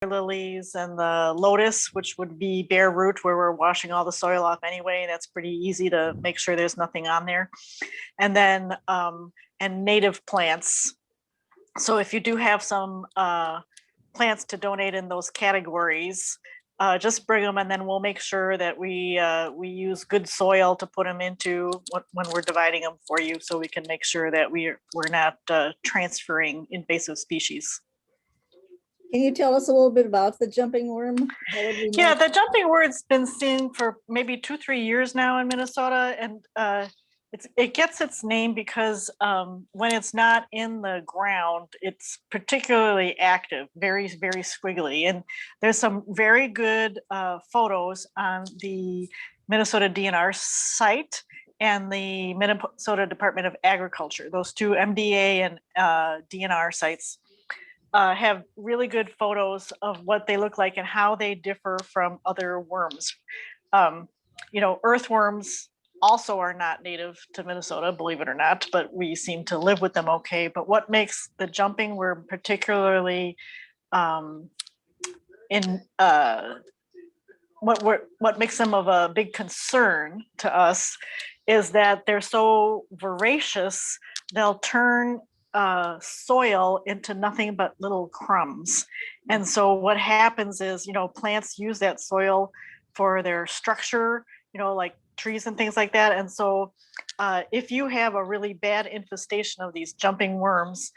lilies and the lotus, which would be bare root, where we're washing all the soil off anyway. That's pretty easy to make sure there's nothing on there. And then and native plants. So if you do have some plants to donate in those categories, just bring them, and then we'll make sure that we use good soil to put them into when we're dividing them for you, so we can make sure that we're not transferring invasive species. Can you tell us a little bit about the jumping worm? Yeah, the jumping worm's been seen for maybe 2-3 years now in Minnesota, and it gets its name because when it's not in the ground, it's particularly active, very, very squiggly. And there's some very good photos on the Minnesota DNR site and the Minnesota Department of Agriculture. Those two, MDA and DNR sites, have really good photos of what they look like and how they differ from other worms. Earthworms also are not native to Minnesota, believe it or not, but we seem to live with them okay. But what makes the jumping worm particularly what makes them of a big concern to us is that they're so voracious, they'll turn soil into nothing but little crumbs. And so what happens is, plants use that soil for their structure, like trees and things like that. And so if you have a really bad infestation of these jumping worms,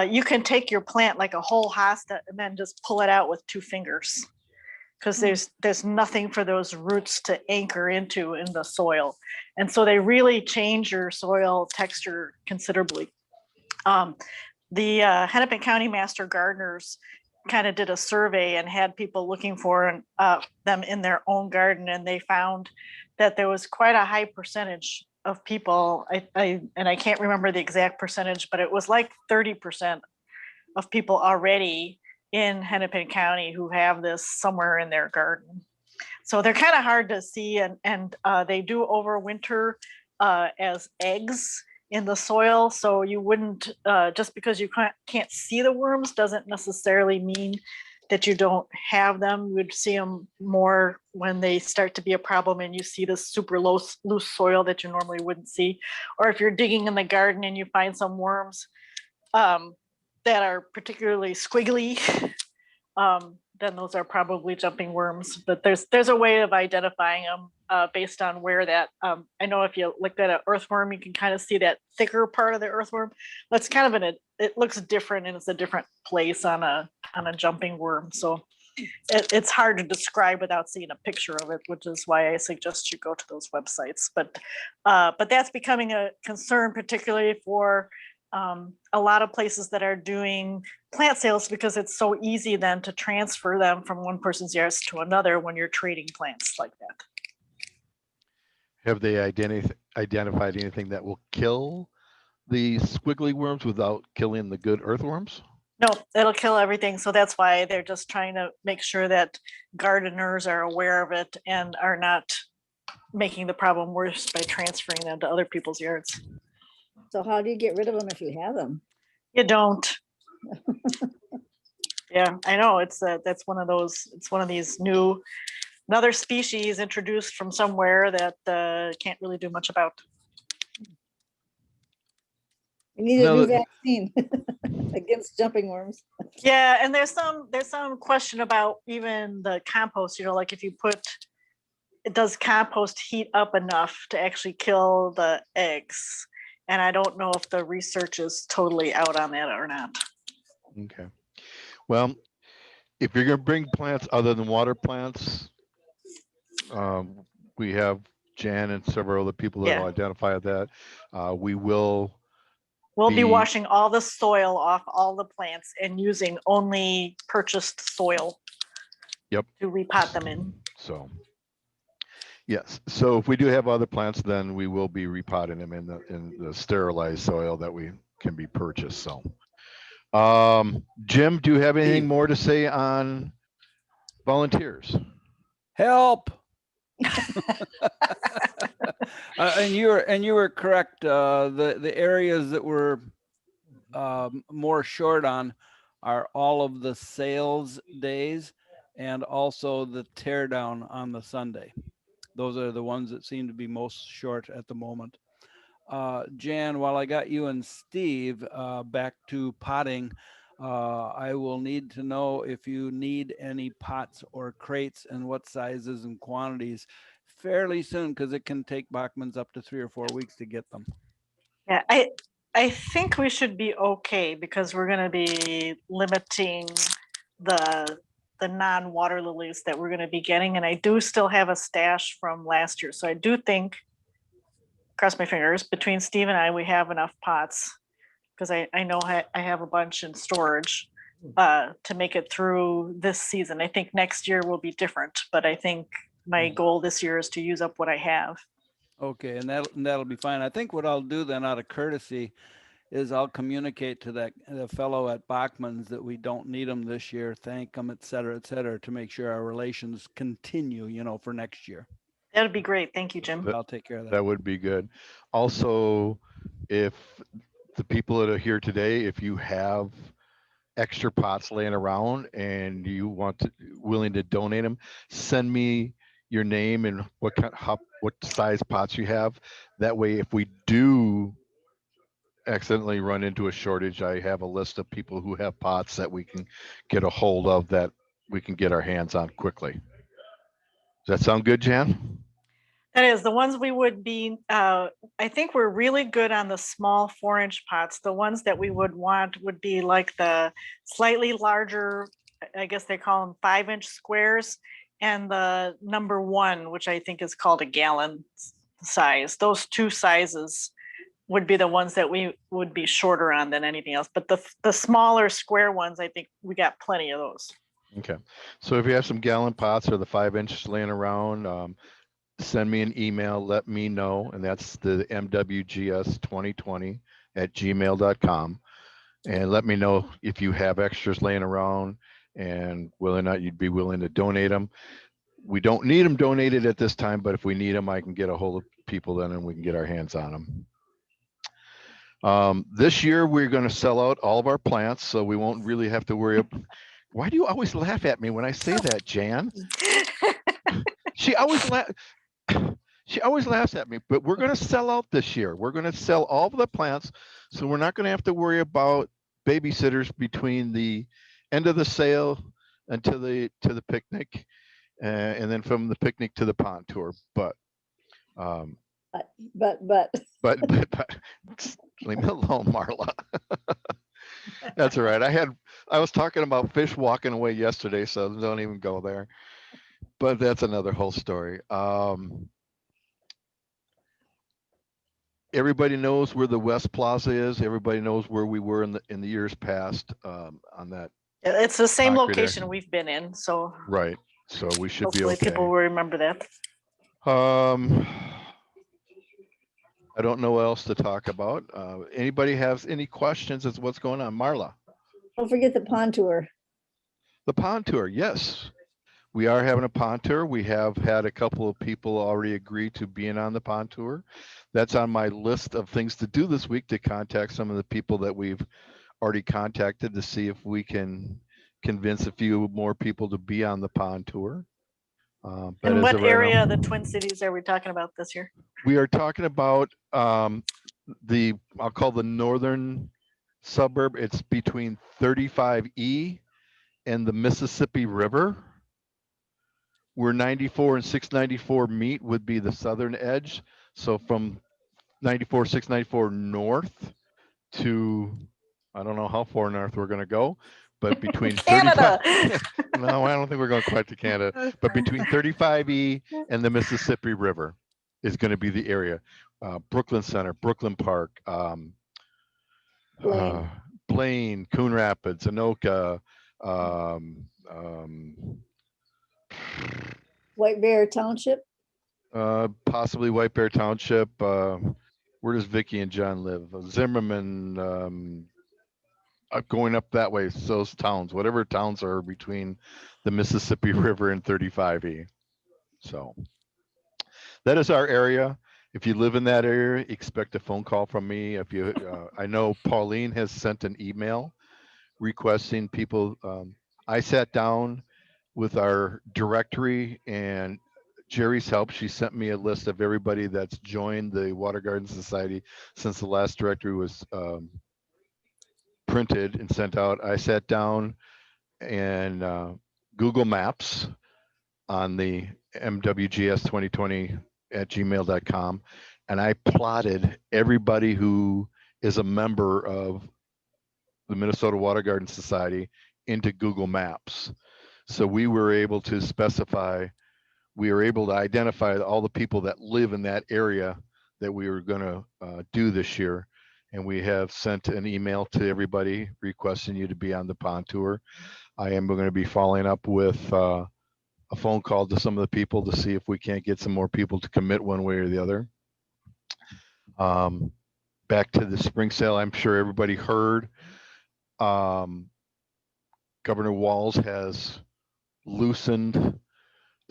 you can take your plant like a whole hosta and then just pull it out with 2 fingers, because there's nothing for those roots to anchor into in the soil. And so they really change your soil texture considerably. The Hennepin County Master Gardeners kind of did a survey and had people looking for them in their own garden, and they found that there was quite a high percentage of people, I can't remember the exact percentage, but it was like 30% of people already in Hennepin County who have this somewhere in their garden. So they're kind of hard to see, and they do overwinter as eggs in the soil. So you wouldn't, just because you can't see the worms doesn't necessarily mean that you don't have them. You would see them more when they start to be a problem and you see this super loose soil that you normally wouldn't see. Or if you're digging in the garden and you find some worms that are particularly squiggly, then those are probably jumping worms. But there's a way of identifying them based on where that, I know if you looked at an earthworm, you can kind of see that thicker part of the earthworm. That's kind of it looks different, and it's a different place on a jumping worm. So it's hard to describe without seeing a picture of it, which is why I suggest you go to those websites. But that's becoming a concern, particularly for a lot of places that are doing plant sales, because it's so easy then to transfer them from one person's yards to another when you're trading plants like that. Have they identified anything that will kill the squiggly worms without killing the good earthworms? No, it'll kill everything. So that's why they're just trying to make sure that gardeners are aware of it and are not making the problem worse by transferring them to other people's yards. So how do you get rid of them if you have them? You don't. Yeah, I know. That's one of those. It's one of these another species introduced from somewhere that can't really do much about. We need a new vaccine against jumping worms. Yeah, and there's some question about even the compost. Like if you does compost heat up enough to actually kill the eggs? And I don't know if the research is totally out on that or not. Okay. Well, if you're going to bring plants other than water plants, we have Jan and several other people that will identify that. We'll be washing all the soil off all the plants and using only purchased soil. Yep. To repot them in. So, yes. So if we do have other plants, then we will be repotting them in the sterilized soil that we can be purchased. So, Jim, do you have anything more to say on volunteers? Help. And you were correct. The areas that were more short on are all of the sales days and also the tear down on the Sunday. Those are the ones that seem to be most short at the moment. Jan, while I got you and Steve back to potting, I will need to know if you need any pots or crates and what sizes and quantities fairly soon, because it can take Bachman's up to 3 or 4 weeks to get them. Yeah, I think we should be okay because we're gonna be limiting the non-water lilies that we're gonna be getting, and I do still have a stash from last year. So I do think, cross my fingers, between Steve and I, we have enough pots. Because I know I have a bunch in storage to make it through this season. I think next year will be different, but I think my goal this year is to use up what I have. Okay, and that'll be fine. I think what I'll do then, out of courtesy, is I'll communicate to the fellow at Bachman's that we don't need them this year, thank them, et cetera, to make sure our relations continue, for next year. That'd be great. Thank you, Jim. I'll take care of that. That would be good. Also, if the people that are here today, if you have extra pots laying around and you willing to donate them, send me your name and what size pots you have. That way, if we do accidentally run into a shortage, I have a list of people who have pots that we can get a hold of that we can get our hands on quickly. Does that sound good, Jan? That is, the ones we would be, I think we're really good on the small 4-inch pots. The ones that we would want would be like the slightly larger, I guess they call them 5-inch squares, and the number 1, which I think is called a gallon size. Those 2 sizes would be the ones that we would be shorter on than anything else. But the smaller square ones, I think we got plenty of those. Okay. So if you have some gallon pots or the 5-inch laying around, send me an email, let me know, and that's the mwgs2020@gmail.com. And let me know if you have extras laying around and whether or not you'd be willing to donate them. We don't need them donated at this time, but if we need them, I can get a hold of people then and we can get our hands on them. This year, we're going to sell out all of our plants, so we won't really have to worry. Why do you always laugh at me when I say that, Jan? She always laughs at me, but we're going to sell out this year. We're going to sell all of the plants, so we're not going to have to worry about babysitters between the end of the sale and to the picnic, and then from the picnic to the pond tour. But leave me alone, Marla. That's all right. I was talking about fish walking away yesterday, so don't even go there. But that's another whole story. Everybody knows where the West Plaza is. Everybody knows where we were in the years past on that. It's the same concrete location area. we've been in, so Right. So we should be hopefully okay. people will remember that. I don't know what else to talk about. Anybody have any questions as to what's going on? Marla? Don't forget the pond tour. The pond tour, yes. We are having a pond tour. We have had a couple of people already agree to being on the pond tour. That's on my list of things to do this week, to contact some of the people that we've already contacted to see if we can convince a few more people to be on the pond tour. And what area of the Twin Cities are we talking about this year? We are talking about I'll call the northern suburb. It's between 35E and the Mississippi River. Where 94 and 694 meet would be the southern edge. So from 94, 694 north to, I don't know how far north we're going to go, but between Canada. 35, no, I don't think we're going quite to Canada, but between 35E and the Mississippi River is going to be the area. Brooklyn Center, Brooklyn Park, Blaine, Coon Rapids, Anoka, White Bear Township. Possibly White Bear Township. Where does Vicky and John live? Zimmerman, going up that way. So those towns, whatever towns are between the Mississippi River and 35E. So that is our area. If you live in that area, expect a phone call from me. If you, I know Pauline has sent an email requesting people. I sat down with our directory and Jerry's help. She sent me a list of everybody that's joined the Water Garden Society since the last directory was printed and sent out. I sat down and Google Maps on the MWGS 2020 at gmail.com. And I plotted everybody who is a member of the Minnesota Water Garden Society into Google Maps. So we were able to identify all the people that live in that area that we were going to do this year. And we have sent an email to everybody requesting you to be on the pond tour. I am going to be following up with a phone call to some of the people to see if we can't get some more people to commit one way or the other. Back to the spring sale, I'm sure everybody heard. Governor Walz has loosened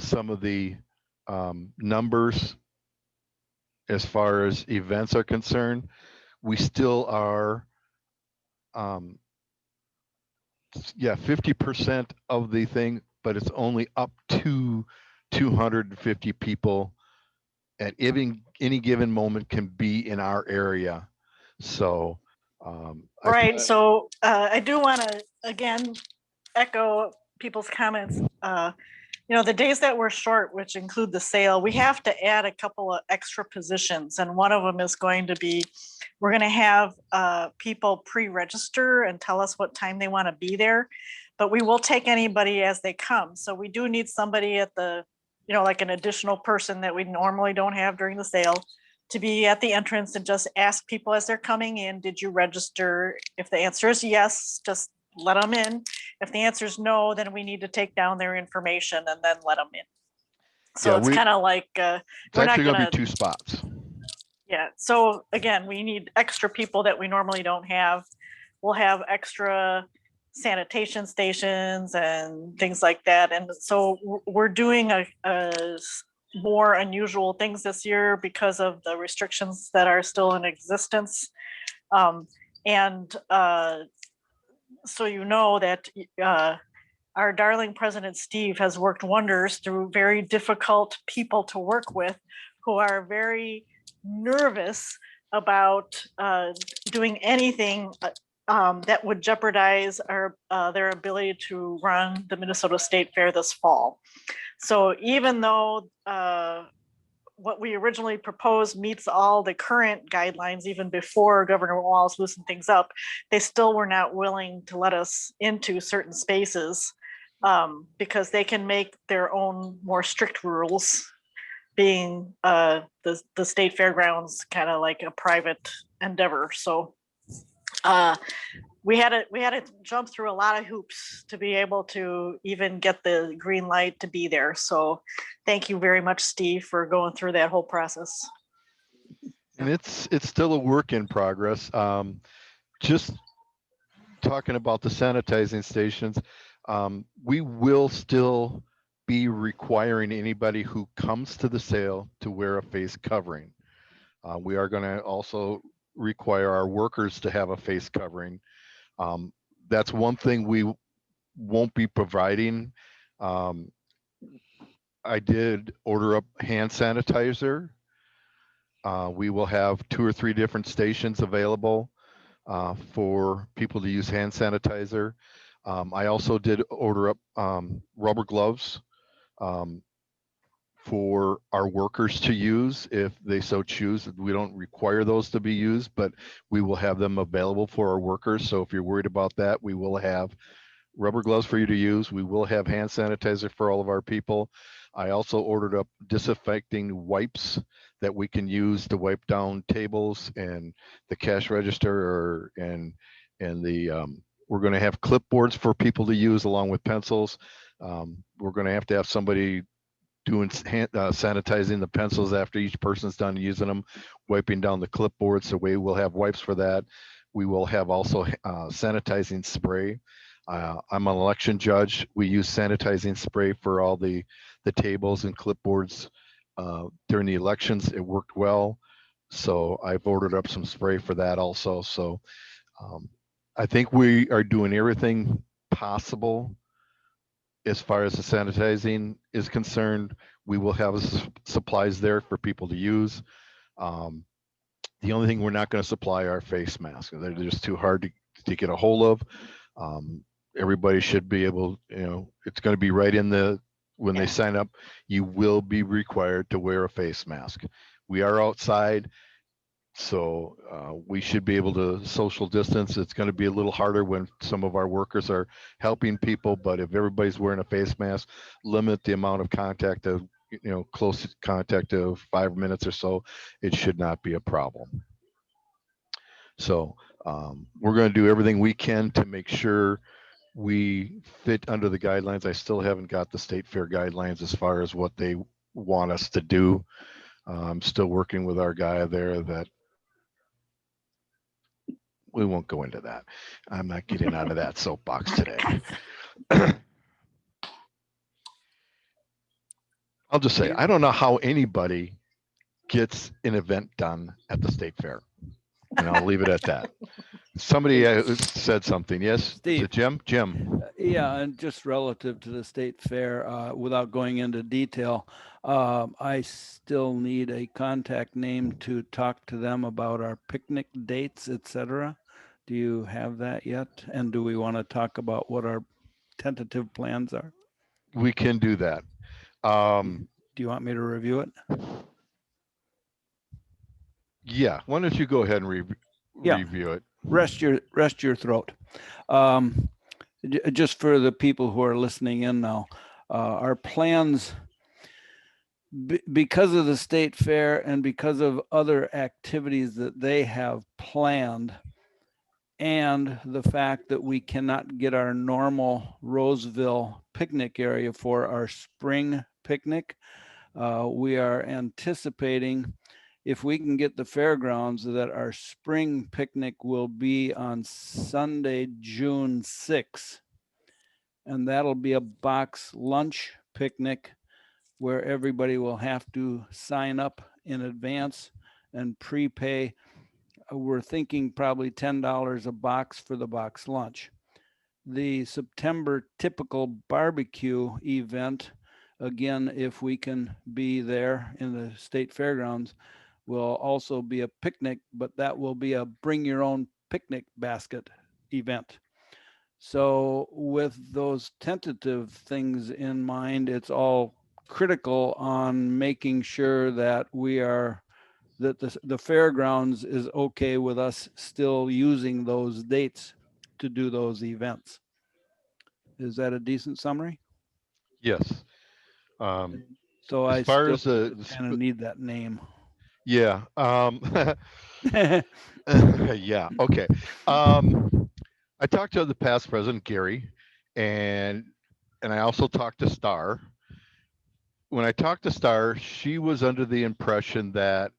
some of the numbers as far as events are concerned. We still are, 50% of the thing, but it's only up to 250 people at any given moment can be in our area. So, Right. So I do want to again echo people's comments. The days that we're short, which include the sale, we have to add a couple of extra positions. And one of them is going to be, we're going to have people pre-register and tell us what time they want to be there, but we will take anybody as they come. So we do need somebody at the, like an additional person that we normally don't have during the sale to be at the entrance and just ask people as they're coming in, did you register? If the answer is yes, just let them in. If the answer is no, then we need to take down their information and then let them in. So it's kind of like it's actually going to be 2 spots. Yeah. So again, we need extra people that we normally don't have. We'll have extra sanitation stations and things like that. And so we're doing a more unusual things this year because of the restrictions that are still in existence. So that our darling President Steve has worked wonders through very difficult people to work with who are very nervous about doing anything that would jeopardize their ability to run the Minnesota State Fair this fall. So even though what we originally proposed meets all the current guidelines, even before Governor Walz loosened things up, they still were not willing to let us into certain spaces because they can make their own more strict rules, being the state fairgrounds kind of like a private endeavor. So we had to jump through a lot of hoops to be able to even get the green light to be there. So thank you very much, Steve, for going through that whole process. And it's still a work in progress. Just talking about the sanitizing stations, we will still be requiring anybody who comes to the sale to wear a face covering. We are going to also require our workers to have a face covering. That's one thing we won't be providing. I did order up hand sanitizer. We will have 2 or 3 different stations available for people to use hand sanitizer. I also did order up rubber gloves for our workers to use if they so choose. We don't require those to be used, but we will have them available for our workers. So if you're worried about that, we will have rubber gloves for you to use. We will have hand sanitizer for all of our people. I also ordered up disinfecting wipes that we can use to wipe down tables and the cash register we're going to have clipboards for people to use along with pencils. We're going to have somebody doing sanitizing the pencils after each person's done using them, wiping down the clipboard. So we will have wipes for that. We will have also sanitizing spray. I'm an election judge. We use sanitizing spray for all the tables and clipboards during the elections. It worked well. So I've ordered up some spray for that also. So I think we are doing everything possible as far as the sanitizing is concerned. We will have supplies there for people to use. Um, the only thing we're not going to supply are face masks. They're just too hard to get a hold of. Um, everybody should be able, it's going to be right in when they sign up, you will be required to wear a face mask. We are outside, so we should be able to social distance. It's going to be a little harder when some of our workers are helping people, but if everybody's wearing a face mask, limit the amount of contact of, close contact of 5 minutes or so, it should not be a problem. So we're going to do everything we can to make sure we fit under the guidelines. I still haven't got the state fair guidelines as far as what they want us to do. I'm still working with our guy there that we won't go into that. I'm not getting out of that soapbox today. I'll just say, I don't know how anybody gets an event done at the state fair. And I'll leave it at that. Somebody said something. Yes, is Steve. it Jim? Jim. Yeah, and just relative to the state fair, without going into detail, I still need a contact name to talk to them about our picnic dates, etc. Do you have that yet? And do we want to talk about what our tentative plans are? We can do that. Do you want me to review it? Yeah, why don't you go ahead and review it? Rest your throat. Just for the people who are listening in now, our plans, because of the state fair and because of other activities that they have planned, and the fact that we cannot get our normal Roseville picnic area for our spring picnic, we are anticipating, if we can get the fairgrounds, that our spring picnic will be on Sunday, June 6th. And that'll be a box lunch picnic where everybody will have to sign up in advance and prepay. We're thinking probably $10 a box for the box lunch. The September typical barbecue event, again, if we can be there in the state fairgrounds, will also be a picnic, but that will be a bring your own picnic basket event. So with those tentative things in mind, it's all critical on making sure that that the fairgrounds is okay with us still using those dates to do those events. Is that a decent summary? Yes. So as I far still as kind of need that name. yeah. Yeah. Okay. I talked to the past president, Gary, and I also talked to Star. When I talked to Star, she was under the impression that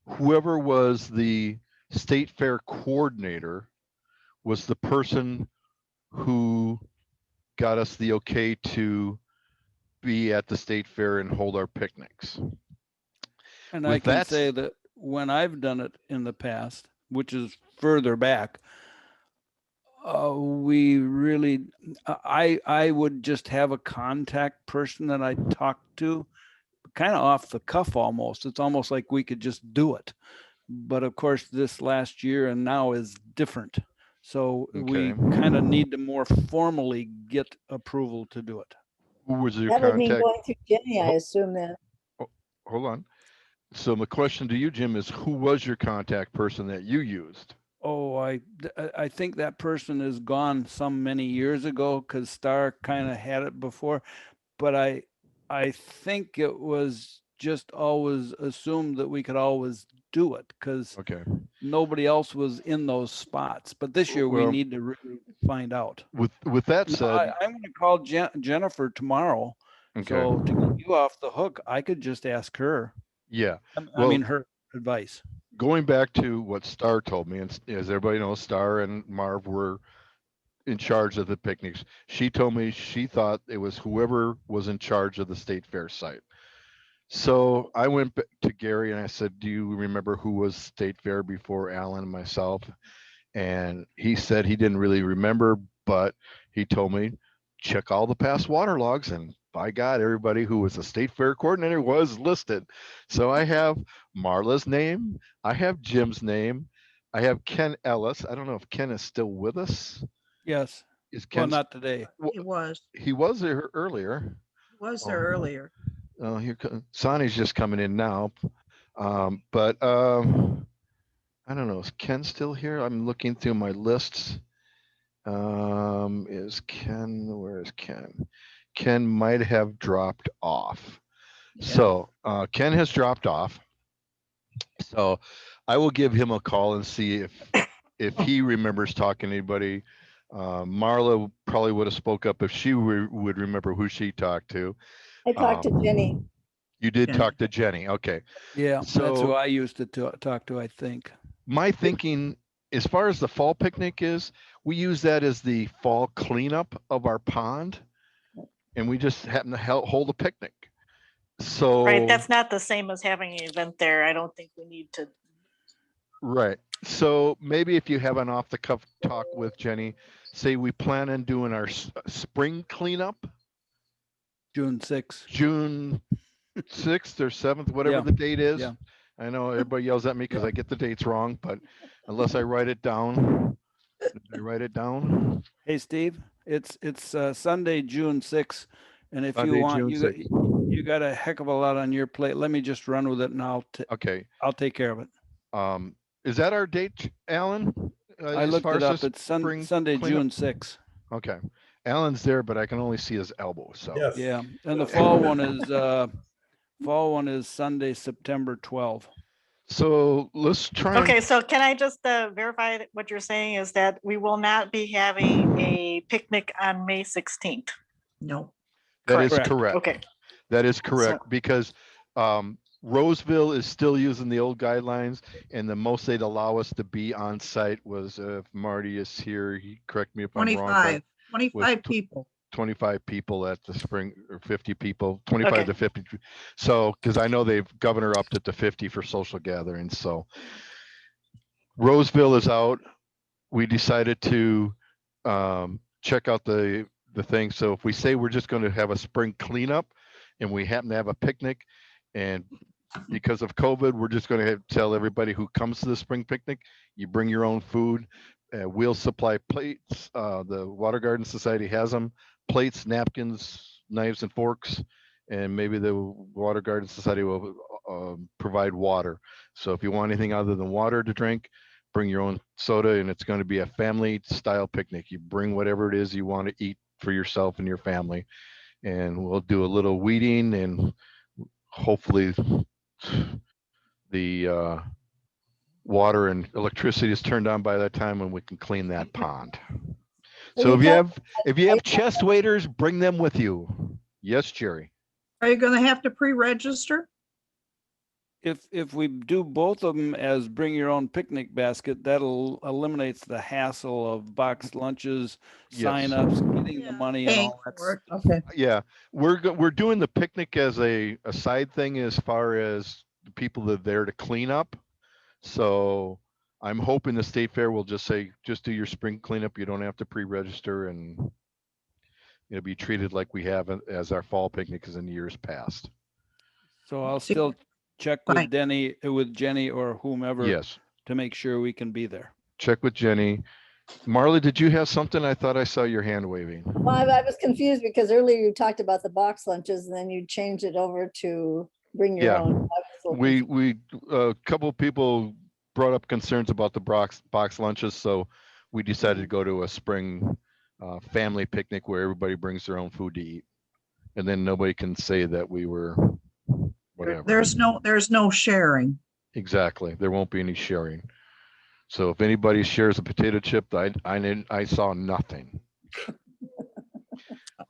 whoever was the state fair coordinator was the person who got us the okay to be at the state fair and hold our picnics. And I can say that when I've done it in the past, which is further back, we really, I would just have a contact person that I talk to, kind of off the cuff almost. It's almost like we could just do it. But of course, this last year and now is different. So we kind of need to more formally get approval to do it. Who was your That would mean contact? going through Jenny, I assume then. Hold on. So my question to you, Jim, is who was your contact person that you used? Oh, I think that person is gone some many years ago because Star kind of had it before, but I think it was just always assumed that we could always do it because nobody else was in those spots. But this year we need to really find out. With that said, I'm going to call Jennifer tomorrow. So to get you off the hook, I could just ask her. Yeah. I mean, her advice. Going back to what Star told me, and as everybody knows, Star and Marv were in charge of the picnics. She told me she thought it was whoever was in charge of the state fair site. So I went to Gary and I said, do you remember who was state fair before Alan and myself? And he said he didn't really remember, but he told me check all the past water logs, and by God, everybody who was a state fair coordinator was listed. So I have Marla's name, I have Jim's name, I have Ken Ellis. I don't know if Ken is still with us. Yes. Is Well, Ken? not today. It was, He was there earlier. there Oh. earlier. Oh, Sonny's just coming in now. But I don't know. Is Ken still here? I'm looking through my lists. Is Ken? Where is Ken? Ken might have dropped off. Yeah. So Ken has dropped off. So I will give him a call and see if he remembers talking to anybody. Marla probably would have spoke up if she would remember who she talked to. I talked to Jenny. You did Jenny. talk to Jenny. Okay. Yeah, that's So- who I used to talk to, I think. My thinking, as far as the fall picnic is, we use that as the fall cleanup of our pond, and we just happen to hold a picnic. So Right, that's not the same as having an event there. I don't think we need to. right. So maybe if you have an off the cuff talk with Jenny, say we plan on doing our spring cleanup June 6th. June 6th or 7th, whatever Yeah. the date is. Yeah. I know everybody yells at me because Yeah. I get the dates wrong, but unless I write it down, did I write it down? Hey, Steve, it's Sunday, June 6th. And if Sunday, you want, June you 6th. you got a heck of a lot on your plate. Let me just run with it and Okay. I'll take care of it. Is that our date, Alan? I As looked far it as up. this It's spring Sunday, cleanup? June 6th. Okay. Alan's there, but I can only see his elbow. So Yes. Yeah. And the fall one is Sunday, September 12th. so let's try. and- Okay, so can I just verify that what you're saying is that we will not be having a picnic on May 16th? No, That is Correct. correct. Okay, That is correct because Roseville is still using the old guidelines, and the most they'd allow us to be on site was if Marty is here. He correct me if I'm wrong. but 25 people. 25 people at the spring, or 50 people, 25 Okay. to 50. So, because I know they've governor upped it to 50 for social gatherings. So Roseville is out. We decided to check out the thing. So if we say we're just going to have a spring cleanup and we happen to have a picnic, and because of COVID, we're just going to tell everybody who comes to the spring picnic, you bring your own food. We'll supply plates. The Water Garden Society has them, plates, napkins, knives and forks, and maybe the Water Garden Society will provide water. So if you want anything other than water to drink, bring your own soda, and it's going to be a family style picnic. You bring whatever it is you want to eat for yourself and your family, and we'll do a little weeding, and hopefully the water and electricity is turned on by that time when we can clean that pond. So if you have chest waders, bring them with you. Yes, Jerry. Are you going to have to pre-register? If we do both of them as bring your own picnic basket, that'll eliminates the hassle of boxed lunches, Yes. signups, getting the money and Paying all that. for it. Okay. Yeah, we're doing the picnic as a side thing as far as the people that are there to clean up. So I'm hoping the state fair will just say, just do your spring cleanup. You don't have to pre-register, and it'll be treated like we have it as our fall picnics in years past. So I'll See- still check Fine. with Jenny or whomever Yes, to make sure we can be there. check with Jenny. Marla, did you have something? I thought I saw your hand waving. Well, I was confused because earlier you talked about the box lunches and then you changed it over to bring your Yeah. own. I was a little We a couple people brought up concerns about the box lunches, so we decided to go to a spring family picnic where everybody brings their own food to eat, and then nobody can say that we were whatever. There's no sharing. Exactly. There won't be any sharing. So if anybody shares a potato chip, I saw nothing.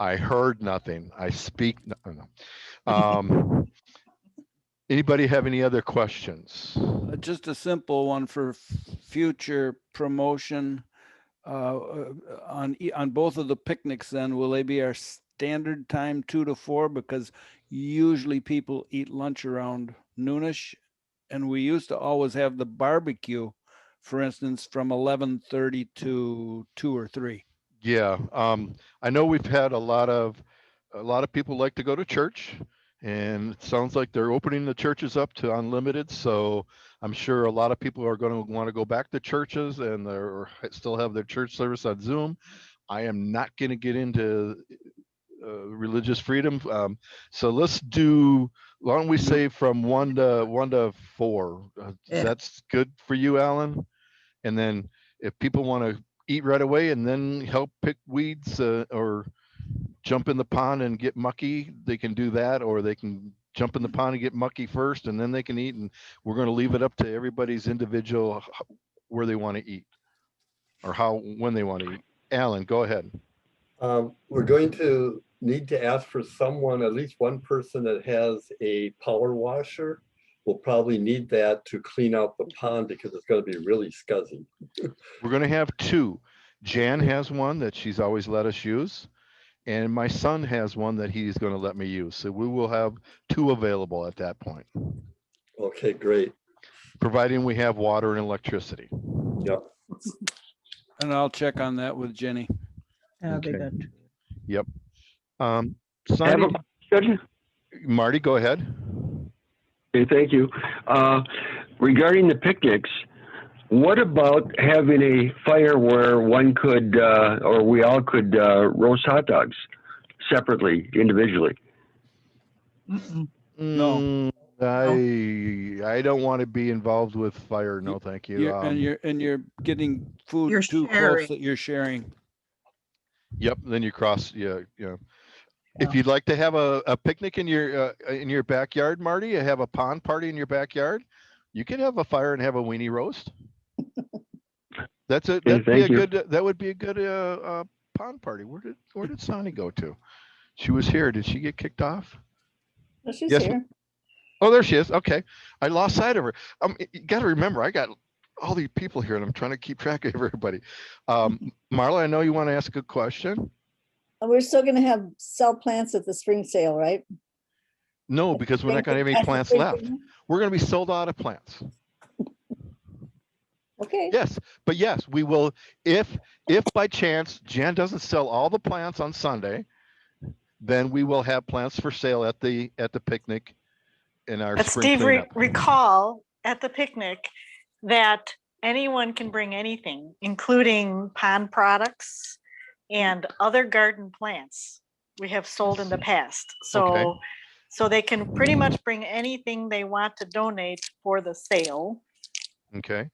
I heard nothing. I speak. No. Anybody have any other questions? Just a simple one for future promotion on both of the picnics. Then will they be our standard time 2 to 4? Because usually people eat lunch around noonish, and we used to always have the barbecue for instance, from 11:30 to 2 or 3. Yeah, I know we've had a lot of people like to go to church, and it sounds like they're opening the churches up to unlimited. So I'm sure a lot of people are going to want to go back to churches and they're still have their church service on Zoom. I am not going to get into religious freedom. So let's do. Why don't we say from 1 to 4? Yeah. That's good for you, Alan. And then if people want to eat right away and then help pick weeds or jump in the pond and get mucky, they can do that, or they can jump in the pond and get mucky first and then they can eat. And we're going to leave it up to everybody's individual where they want to eat or when they want to eat. Alan, go ahead. We're going to need to ask for someone, at least one person that has a power washer. We'll probably need that to clean out the pond because it's going to be really scuzzy. We're going to have 2. Jan has one that she's always let us use, and my son has one that he's going to let me use. So we will have 2 available at that point, Okay, great. providing we have water and electricity. Yep. And I'll check on that with Jenny. That'd be Okay. good. Yep. I have Sonny, a question. Marty, go ahead. Okay, thank you. Regarding the picnics, what about having a fire where one could, or we all could roast hot dogs separately, individually? Mm-mm. No. I don't want to be involved with fire. No, thank you. You're getting food You're too sharing. close that you're sharing. Yep. Then you cross. Yeah. Yeah. If you'd like to have a picnic in your backyard, Marty, you have a pond party in your backyard, you could have a fire and have a weenie roast. That'd be a thank you. good. That would be a good pond party. Where did Sonny go to? She was here. Did she get kicked off? Well, she's Yes, here. Oh, there she is. Okay. I lost sight of her. You got to remember, I got all these people here and I'm trying to keep track of everybody. Marla, I know you want to ask a question. We're still gonna sell plants at the spring sale, right? No, because we're not going to have any At the plants spring left. picnic? We're going to be sold out of plants. Okay, Yes, but yes, we will. If by chance Jan doesn't sell all the plants on Sunday, then we will have plants for sale at the picnic in our But spring Steve, cleanup. recall at the picnic that anyone can bring anything, including pond products and other garden plants we have sold in the past. Okay. So they can pretty much bring anything they want to donate for the sale. Okay.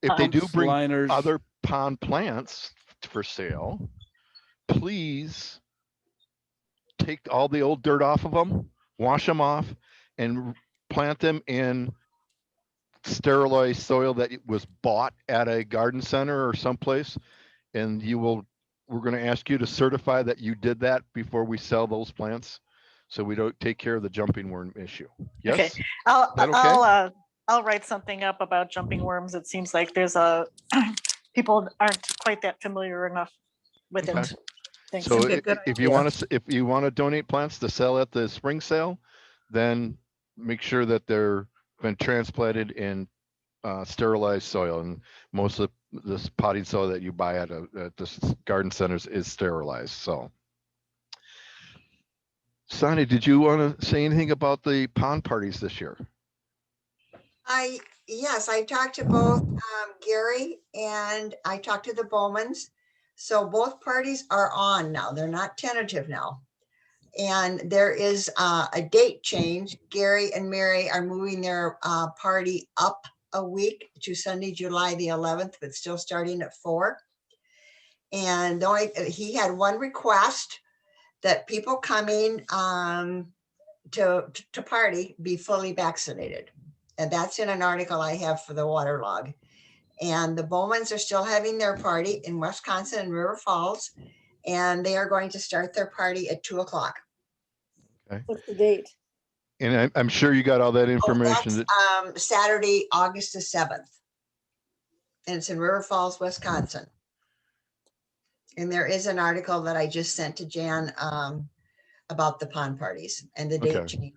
If they do Pumps, bring liners. other pond plants for sale, please take all the old dirt off of them, wash them off, and plant them in sterilized soil that was bought at a garden center or someplace. And we're going to ask you to certify that you did that before we sell those plants, so we don't take care of the jumping worm issue. Yes? Okay. I'll that okay? I'll write something up about jumping worms. It seems like there's people aren't quite that familiar enough with Okay. it. Thanks. So That'd be a good if you idea. want to donate plants to sell at the spring sale, then make sure that they're been transplanted in sterilized soil, and most of this potting soil that you buy at the garden centers is sterilized. So, Sonny, did you want to say anything about the pond parties this year? Yes, I talked to both Gary and I talked to the Bowmans. So both parties are on now. They're not tentative now. And there is a date change. Gary and Mary are moving their party up a week to Sunday, July the 11th, but still starting at 4. And he had one request that people coming to party be fully vaccinated. And that's in an article I have for the Waterlog. And the Bowmans are still having their party in Wisconsin and River Falls. And they are going to start their party at 2:00. what's the date? And I'm sure you got all that Oh, information. that's Saturday, August the 7th. And it's in River Falls, Wisconsin. And there is an article that I just sent to Jan about the pond parties and the date Okay. change.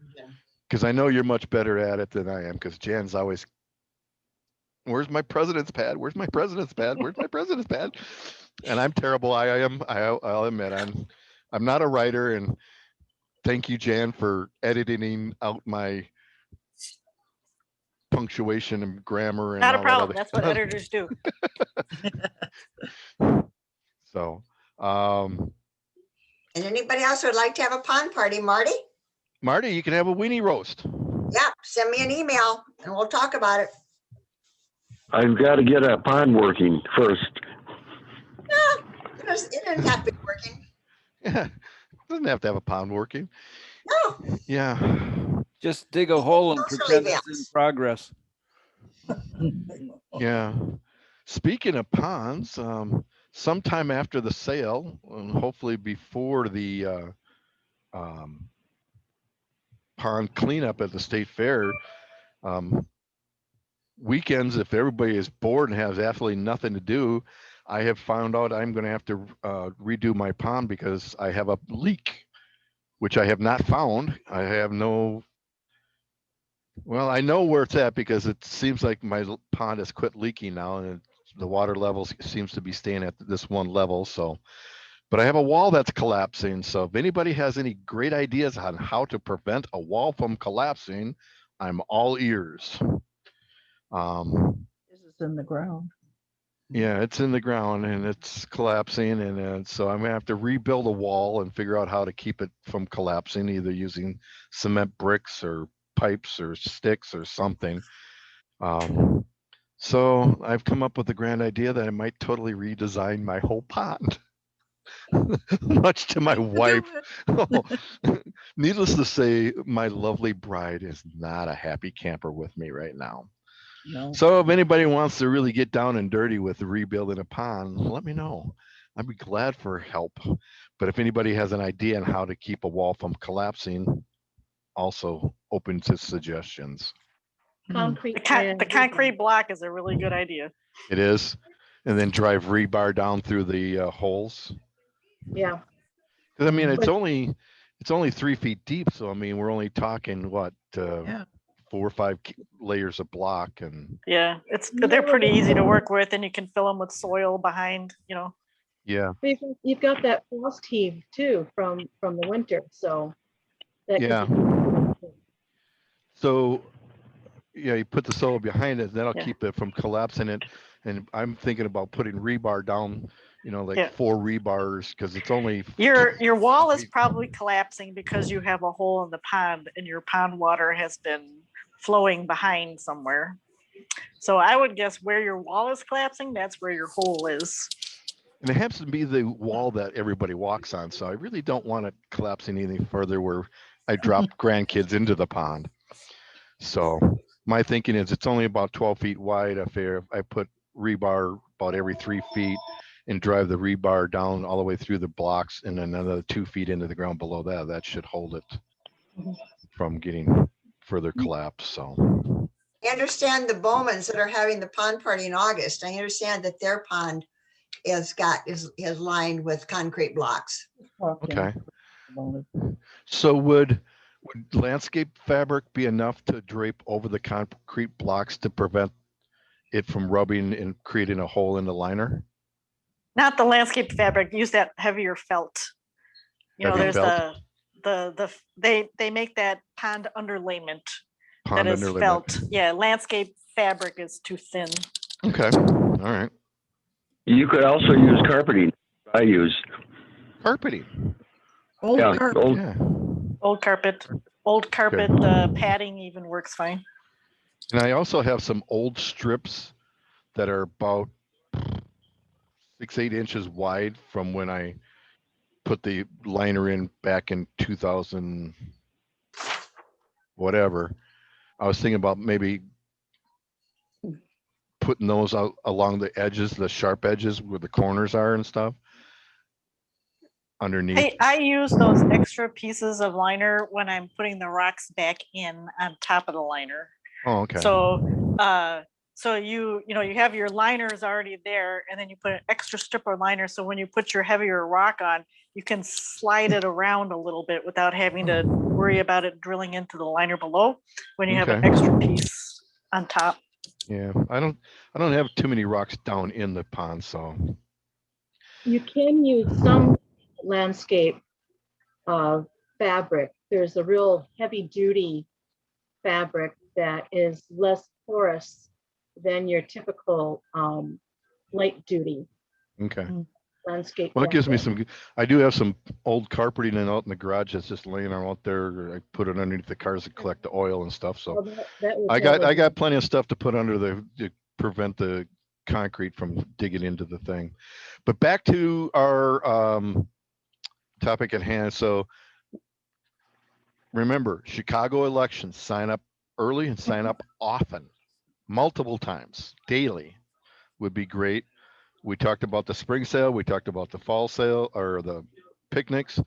Because I know you're much better at it than I am, because Jan's always Where's my president's pad? Where's my president's pad? Where's my president's pad? And I'm terrible. I'll admit I'm not a writer, and thank you, Jan, for editing out my punctuation and grammar and Not a all that problem. other That's what stuff. editors do. So, And anybody else would like to have a pond party, Marty? Marty, you can have a weenie roast. Yeah, send me an email and we'll talk about it. I've got to get a pond working first. It didn't have to be working. Yeah, doesn't have to have a pond working. No, Yeah, Just dig a hole and Social pretend it's in events. progress. yeah. Speaking of ponds, sometime after the sale, and hopefully before the pond cleanup at the state fair, weekends, if everybody is bored and has absolutely nothing to do, I have found out I'm going to have to redo my pond because I have a leak, which I have not found. I have no, well, I know where it's at because it seems like my pond has quit leaking now, and the water level seems to be staying at this one level. So, but I have a wall that's collapsing. So if anybody has any great ideas on how to prevent a wall from collapsing, I'm all ears. This is in the ground. Yeah, it's in the ground and it's collapsing, and so I'm gonna have to rebuild a wall and figure out how to keep it from collapsing, either using cement bricks or pipes or sticks or something. So I've come up with a grand idea that I might totally redesign my whole pond, much to my wife. Needless to say, my lovely bride is not a happy camper with me right now. No. So if anybody wants to really get down and dirty with rebuilding a pond, let me know. I'd be glad for help. But if anybody has an idea on how to keep a wall from collapsing, also open to suggestions. Concrete. The concrete block is a really good idea. It is. And then drive rebar down through the holes. Yeah, 'Cause I mean, But- it's only 3 feet deep. So I mean, we're only talking what, Yeah. 4 or 5 layers of block, and Yeah, they're pretty easy to work with, and you can fill them with soil behind, yeah, you've got that frost heave too from the winter, so. that gives yeah. you- So, yeah, you put the soil behind it, that'll Yeah. keep it from collapsing it. And I'm thinking about putting rebar down, like Yeah. 4 rebars, because it's only. Your wall is feet. probably collapsing because you have a hole in the pond and your pond water has been flowing behind somewhere. So I would guess where your wall is collapsing, that's where your hole is. And it happens to be the wall that everybody walks on, so I really don't want it collapsing any further where I drop grandkids into the pond. So my thinking is it's only about 12 feet wide. If I put rebar about every 3 feet and drive the rebar down all the way through the blocks and another 2 feet into the ground below that, that should hold it from getting further collapse. So, I understand the Bowmans that are having the pond party in August. I understand that their pond is lined with concrete blocks. okay. So would landscape fabric be enough to drape over the concrete blocks to prevent it from rubbing and creating a hole in the liner? Not the landscape fabric, use that heavier felt. Heavier There's felt? they make that pond underlayment that Pond is underlayment. felt. Yeah, landscape fabric is too thin. Okay, all right. You could also use carpeting. I use. Carpeting. Old Yeah, carpet. old, Yeah. Old carpet padding even works fine. And I also have some old strips that are about 6-8 inches wide from when I put the liner in back in 2000, whatever. I was thinking about maybe putting those out along the edges, the sharp edges where the corners are and stuff underneath. I use those extra pieces of liner when I'm putting the rocks back in on top of the liner. Oh, okay. So you have your liners already there, and then you put an extra strip of liner. So when you put your heavier rock on, you can slide it around a little bit without having to worry about it drilling into the liner below when you have an Okay. extra piece on top. Yeah, I don't have too many rocks down in the pond, so. You can use some landscape fabric. There's a real heavy duty fabric that is less porous than your typical light duty Okay. landscape Well, it gives me fabric. I do have some old carpeting and out in the garage that's just laying out there. I put it underneath the cars to collect the oil and stuff. So Well, that will I probably got be- plenty of stuff to put under to prevent the concrete from digging into the thing. But back to our topic at hand. So remember, Chicago elections, sign up early and sign up often, multiple times, daily would be great. We talked about the spring sale. We talked about the fall sale or the picnics.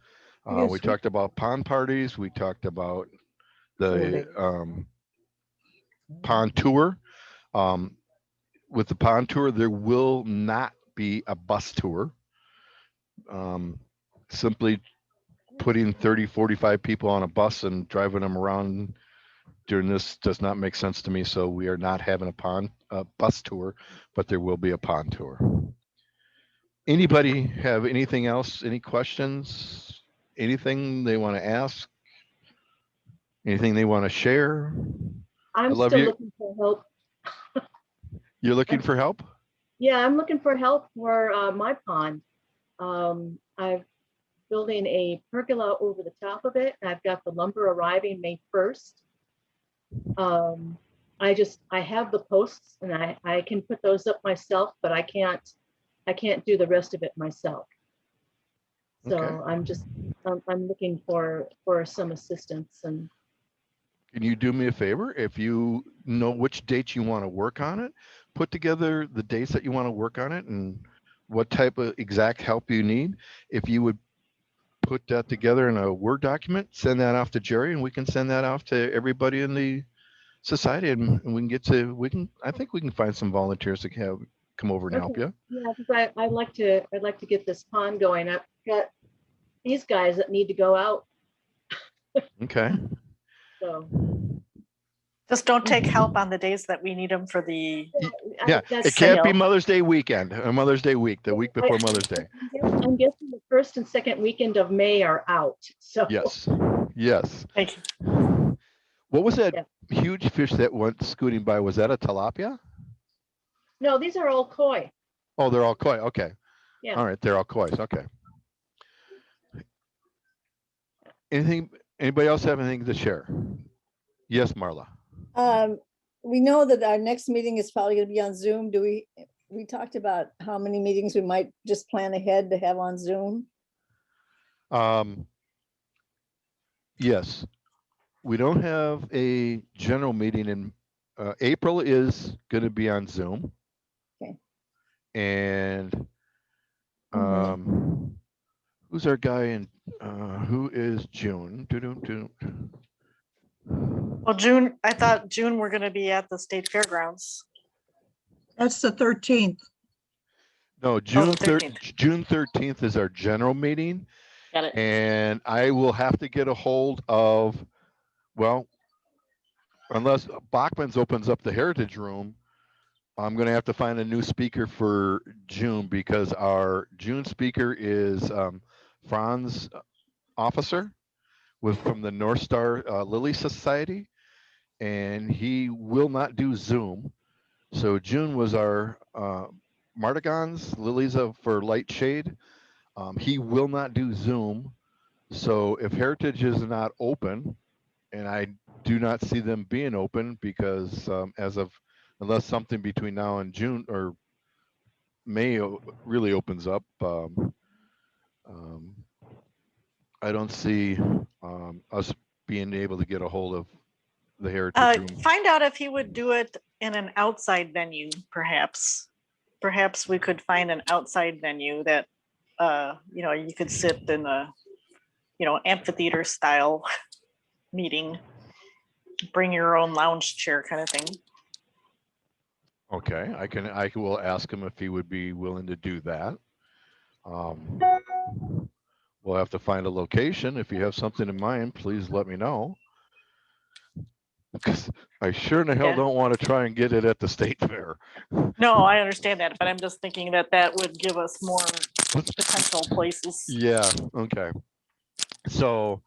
Yes, We talked about pond parties. We talked about the pond tour. With the pond tour, there will not be a bus tour. Simply putting 30, 45 people on a bus and driving them around during this does not make sense to me. So we are not having a bus tour, but there will be a pond tour. Anybody have anything else? Any questions? Anything they want to ask? Anything they want to share? I'm love still you. looking for help. You're looking for help? Yeah, I'm looking for help for my pond. I'm building a pergola over the top of it. I've got the lumber arriving May 1st. I have the posts and I can put those up myself, but I can't do the rest of it myself. So Okay. I'm looking for some assistance. And Can you do me a favor? If you know which dates you want to work on it, put together the dates that you want to work on it and what type of exact help you need. If you would put that together in a Word document, send that off to Jerry, and we can send that off to everybody in the society, and I think we can find some volunteers to come over and help okay, you. yeah, because I'd like to get this pond going. I've got these guys that need to go out. Okay. So Just don't take help on the days that we need them for the, Yeah, that's it can't be sale. Mother's Day weekend, or Mother's Day week, the week before Mother's Day. I'm guessing the first and second weekend of May are out. So Yes, yes. Thank you. What was that Yeah. huge fish that went scooting by? Was that a tilapia? No, these are all koi. Oh, they're all koi. Okay. Yeah. All right, they're all koi. Okay. Anybody else have anything to share? Yes, Marla. We know that our next meeting is probably gonna be on Zoom. We talked about how many meetings we might just plan ahead to have on Zoom? Yes, we don't have a general meeting in April is going to be on Zoom. Okay. And who's our guy in who is June? Well, June, I thought June we're gonna be at the state fairgrounds. That's the 13th. No, June 13th. June 13th is our general meeting. Got it. And I will have to get a hold of, well, unless Bachman's opens up the Heritage Room, I'm going to have to find a new speaker for June because our June speaker is Franz Officer from the North Star Lily Society, and he will not do Zoom. So June was our Mardigons, Lilies for Light Shade. He will not do Zoom. So if Heritage is not open, and I do not see them being open because unless something between now and June or May really opens up, I don't see us being able to get a hold of the Heritage Room. Find out if he would do it in an outside venue, perhaps. Perhaps we could find an outside venue that, you could sit in a, amphitheater style meeting, bring your own lounge chair kind of thing. Okay, I will ask him if he would be willing to do that. We'll have to find a location. If you have something in mind, please let me know. Because I sure in the hell Yeah. don't want to try and get it at the state fair. No, I understand that, but I'm just thinking that that would give us more potential places. Yeah, okay. So,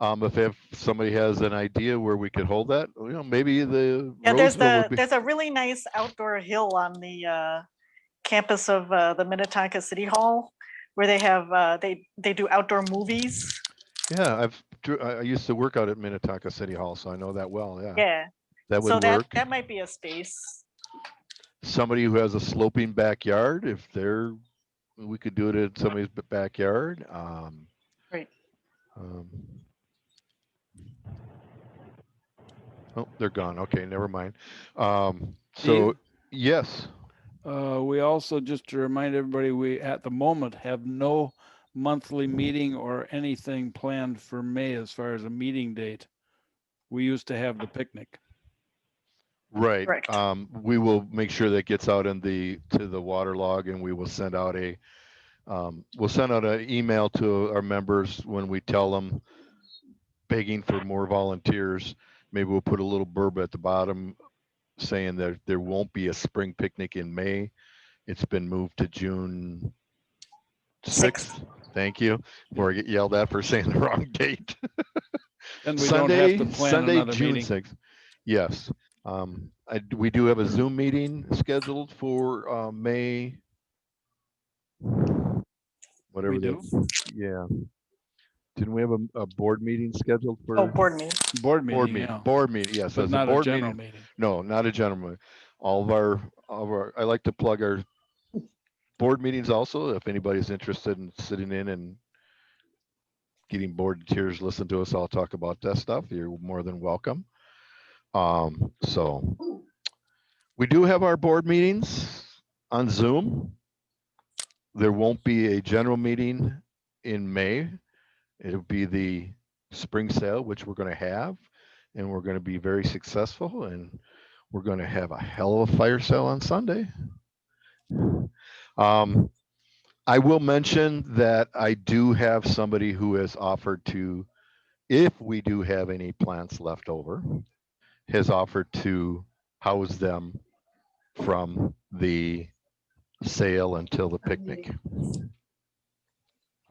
if somebody has an idea where we could hold that, maybe the Yeah, Roseville would be. there's a really nice outdoor hill on the campus of the Minnetonka City Hall where they have they do outdoor movies. Yeah, I used to work out at Minnetonka City Hall, so I know that well. Yeah, Yeah, that so would work. that might be a space. Somebody who has a sloping backyard, we could do it in somebody's backyard. Right. Oh, they're gone. Okay, never mind. So Steve? yes, We also, just to remind everybody, we at the moment have no monthly meeting or anything planned for May as far as a meeting date. We used to have the picnic. right. Correct. We will make sure that gets out to the water log, and we will send out an email to our members when we tell them, begging for more volunteers. Maybe we'll put a little blurb at the bottom saying that there won't be a spring picnic in May. It's been moved to June 6th. Thank you. Or I get yelled at for saying the wrong date. And we don't have to plan Sunday, another June meeting. 6th. Yes. We do have a Zoom meeting scheduled for May. Whatever We that- do? Yeah. Didn't we have a board meeting scheduled for? Oh, board meeting. Board meeting, yeah. Board meeting, yes. But as not a board general meeting. meeting. No, not a general meeting. All of our, I like to plug our board meetings also, if anybody's interested in sitting in and getting bored to tears, listen to us all talk about that stuff, you're more than welcome. So we do have our board meetings on Zoom. There won't be a general meeting in May. It'll be the spring sale, which we're going to have, and we're going to be very successful, and we're going to have a hell of a fire sale on Sunday. I will mention that I do have somebody who has offered to, if we do have any plants left over, has offered to house them from the sale until the picnic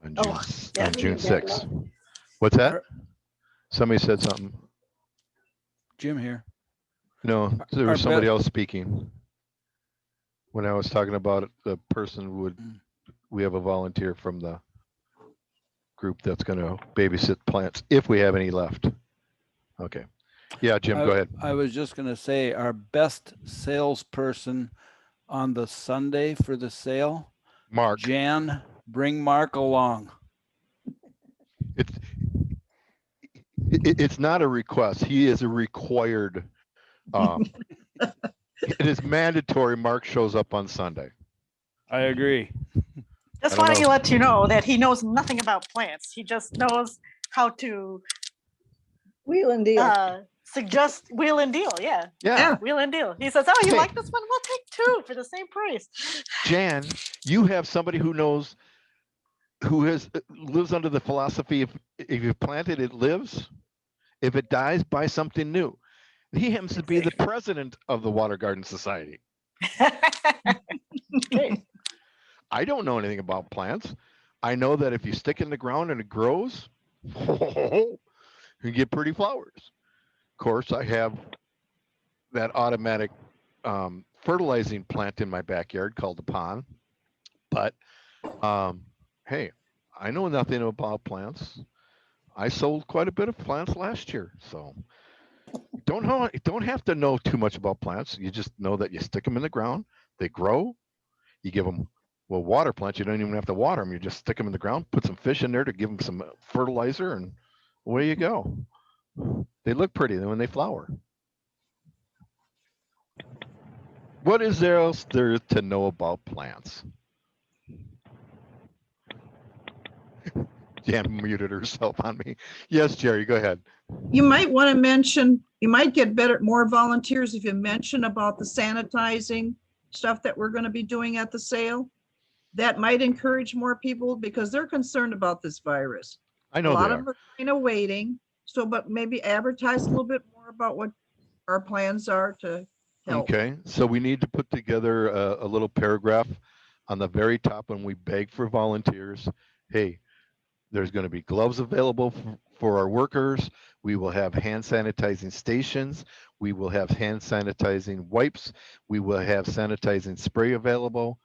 on Oh, yeah. June 6th. What's that? Somebody said something. Jim here. No, there Our was somebody bet- else speaking. When I was talking about it, the person we have a volunteer from the group that's going to babysit plants if we have any left. Okay. Yeah, Jim, go ahead. I was just gonna say, our best salesperson on the Sunday for the sale, Mark. Jan, bring Mark along. It's not a request. He is a required. It is mandatory. Mark shows up on Sunday. I agree. Just I don't wanting know. to let you know that he knows nothing about plants. He just knows how to Wheel and deal. suggest wheel and deal. Yeah, Yeah, wheel and deal. He says, "Oh, you Hey. like this one? We'll take two for the same price." Jan, you have somebody who knows, who lives under the philosophy if you plant it, it lives. If it dies, buy something new. He happens to be the president of the Water Garden Society. Okay. I don't know anything about plants. I know that if you stick it in the ground and it grows, you get pretty flowers. Of course, I have that automatic fertilizing plant in my backyard called the pond. But hey, I know nothing about plants. I sold quite a bit of plants last year, so don't have to know too much about plants. You just know that you stick them in the ground, they grow. You give them, well, water plants, you don't even have to water them. You just stick them in the ground, put some fish in there to give them some fertilizer, and away you go. They look pretty when they flower. What is there else there to know about plants? Jan muted herself on me. Yes, Jerry, go ahead. You might want to mention, you might get more volunteers if you mention about the sanitizing stuff that we're going to be doing at the sale. That might encourage more people because they're concerned about this virus. I A know lot they of them are kind of waiting. So, but maybe advertise a little bit more about what our plans are to help. Okay, so we need to put together a little paragraph on the very top when we beg for volunteers. Hey, there's going to be gloves available for our workers. We will have hand sanitizing stations. We will have hand sanitizing wipes. We will have sanitizing spray available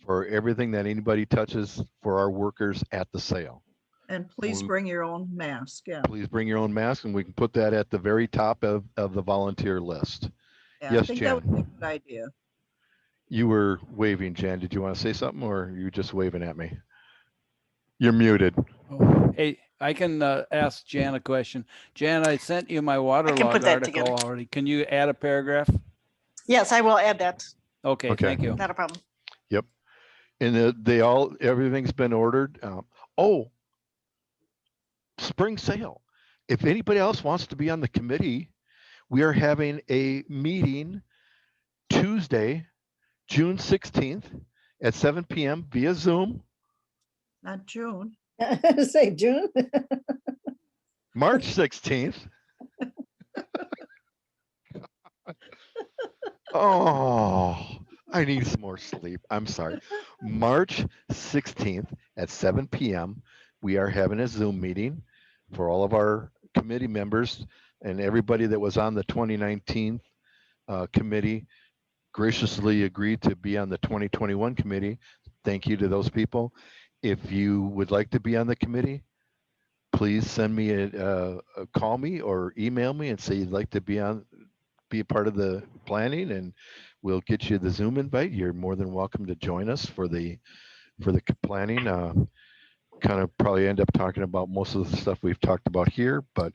for everything that anybody touches for our workers at the sale. And please We- bring your own mask. Yeah. Please bring your own mask, and we can put that at the very top of the volunteer list. Yeah, I Yes, think that would be a Jan. good idea. You were waving, Jan. Did you want to say something, or are you just waving at me? You're muted. Oh, hey, I can ask Jan a question. Jan, I sent you my can waterlog put that article together. already. Can you add a paragraph? Yes, I will add that. Okay, Okay. thank you. Not a problem. And everything's been ordered. Oh, spring sale. If anybody else wants to be on the committee, we are having a meeting Tuesday, June 16th at 7 p.m. via Zoom. Not June. Say June. March 16th. Oh, I need some more sleep. I'm sorry. March 16th at 7 p.m. We are having a Zoom meeting for all of our committee members and everybody that was on the 2019 committee graciously agreed to be on the 2021 committee. Thank you to those people. If you would like to be on the committee, please send me call me or email me and say you'd like to be a part of the planning, and we'll get you the Zoom invite. You're more than welcome to join us for the planning. Kind of probably end up talking about most of the stuff we've talked about here, but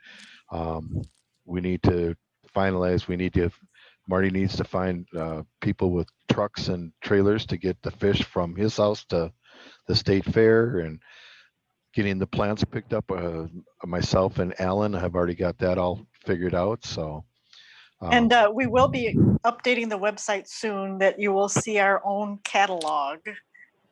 we need to finalize. Marty needs to find people with trucks and trailers to get the fish from his house to the state fair, and getting the plants picked up. Myself and Alan have already got that all figured out. So, And we will be updating the website soon, that you will see our own catalog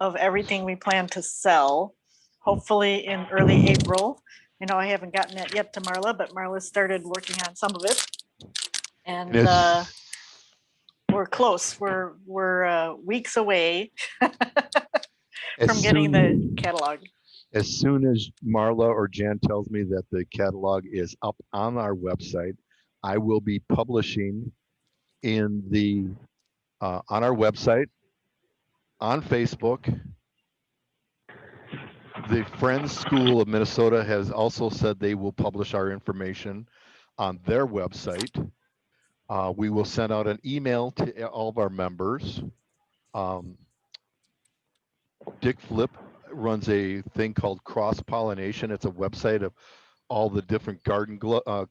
of everything we plan to sell, hopefully in early April. I know I haven't gotten that yet to Marla, but Marla started working on some of it. And it's- we're close. We're weeks away as from getting soon- the catalog. As soon as Marla or Jan tells me that the catalog is up on our website, I will be publishing in the on our website, on Facebook. The Friends School of Minnesota has also said they will publish our information on their website. We will send out an email to all of our members. Dick Flip runs a thing called Cross Pollination. It's a website of all the different garden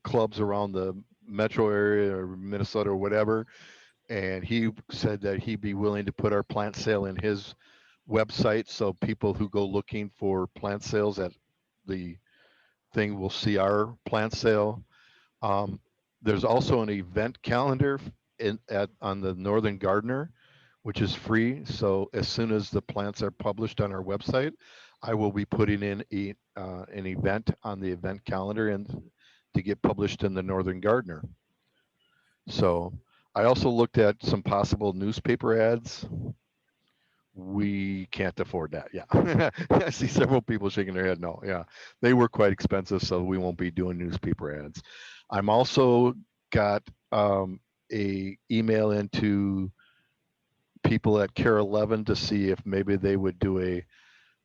clubs around the metro area or Minnesota or whatever. And he said that he'd be willing to put our plant sale in his website, so people who go looking for plant sales at the thing will see our plant sale. There's also an event calendar on the Northern Gardener, which is free. So as soon as the plants are published on our website, I will be putting in an event on the event calendar and to get published in the Northern Gardener. So I also looked at some possible newspaper ads. We can't afford that. Yeah. I see several people shaking their head. No, yeah, they were quite expensive, so we won't be doing newspaper ads. I'm also got a email into people at Care 11 to see if maybe they would do a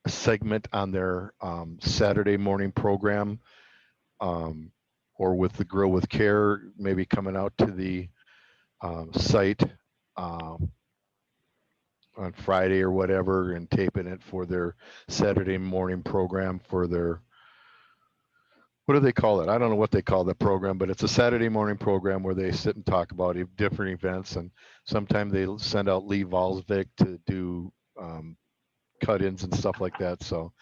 segment on their Saturday morning program, or with the Grow with Care, maybe coming out to the site on Friday or whatever and taping it for their Saturday morning program for their, what do they call it? I don't know what they call the program, but it's a Saturday morning program where they sit and talk about different events, and sometimes they send out Lee Valsvik to do cut-ins and stuff like that. So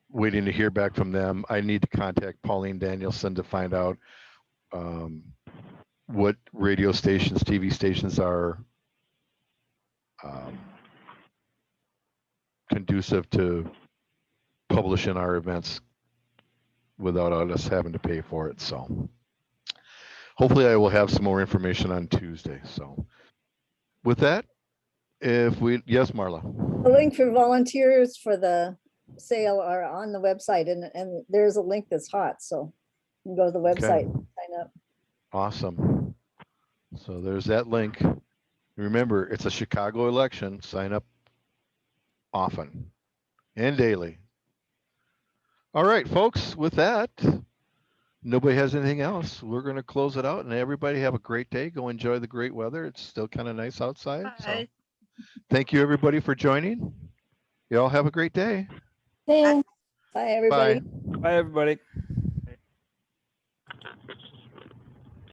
waiting to hear back from them. I need to contact Pauline Danielson to find out what radio stations, TV stations are conducive to publishing our events without us having to pay for it. So hopefully I will have some more information on Tuesday. So with that, yes, Marla. The link for volunteers for the sale are on the website and there's a link that's hot, so you can go to the website, and sign up. Awesome. So there's that link. Remember, it's a Chicago election. Sign up often and daily. All right, folks, with that, nobody has anything else. We're going to close it out and everybody have a great day. Go enjoy the great weather. It's still kind of nice outside. So Bye. thank you everybody for joining. You all have a great day. Thanks. Bye, everybody. Bye. Bye, everybody.